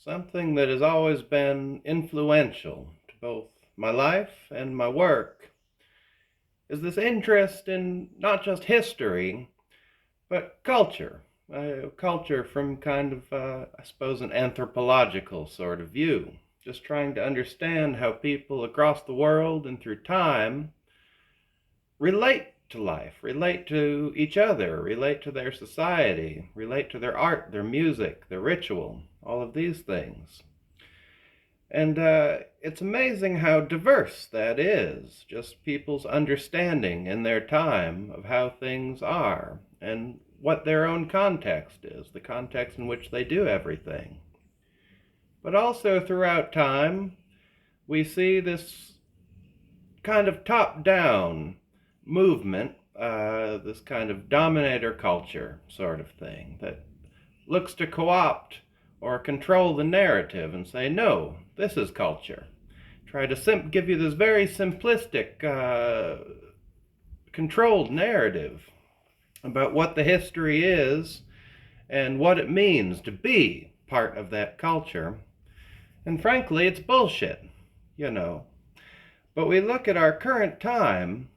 Something that has always been influential to both my life and my work is this interest in not just history, but culture. Culture from kind of, I suppose, an anthropological sort of view. Just trying to understand how people across the world and through time relate to life, relate to each other, relate to their society, relate to their art, their music, their ritual, all of these things. And it's amazing how diverse that is, just people's understanding in their time of how things are and what their own context is, the context in which they do everything. But also throughout time, we see this kind of top-down movement, this kind of dominator culture sort of thing that looks to co-opt or control the narrative and say, no, this is culture. Try to give you this very simplistic, controlled narrative about what the history is and what it means to be part of that culture. And frankly, it's bullshit, you know. But we look at our current time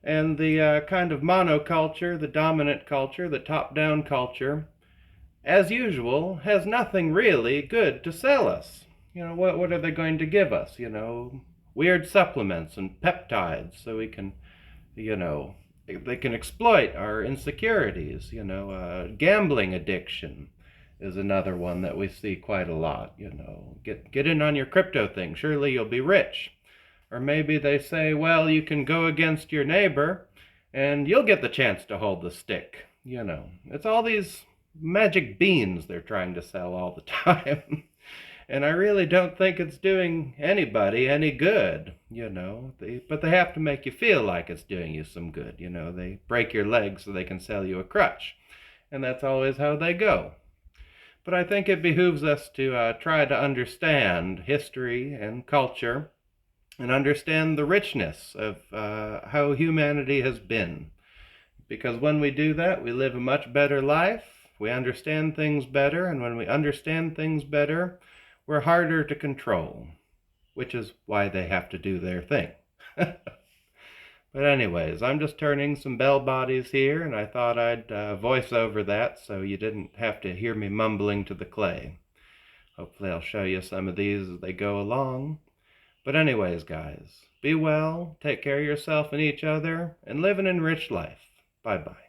and the kind of monoculture, the dominant culture, the top-down culture, as usual, has nothing really good to sell us. What are they going to give us? Weird supplements and peptides so we can, they can exploit our insecurities. Gambling addiction is another one that we see quite a lot. Get in on your crypto thing. Surely you'll be rich. Or maybe they say, well, you can go against your neighbor and you'll get the chance to hold the stick. It's all these magic beans they're trying to sell all the time. And I really don't think it's doing anybody any good, but they have to make you feel like it's doing you some good. They break your leg so they can sell you a crutch. And that's always how they go. But I think it behooves us to try to understand history and culture and understand the richness of how humanity has been. Because when we do that, we live a much better life, we understand things better, and when we understand things better, we're harder to control, which is why they have to do their thing. But anyways, I'm just turning some bell bodies here, and I thought I'd voice over that so you didn't have to hear me mumbling to the clay. Hopefully I'll show you some of these as they go along. But anyways, guys, be well, take care of yourself and each other, and live an enriched life. Bye-bye.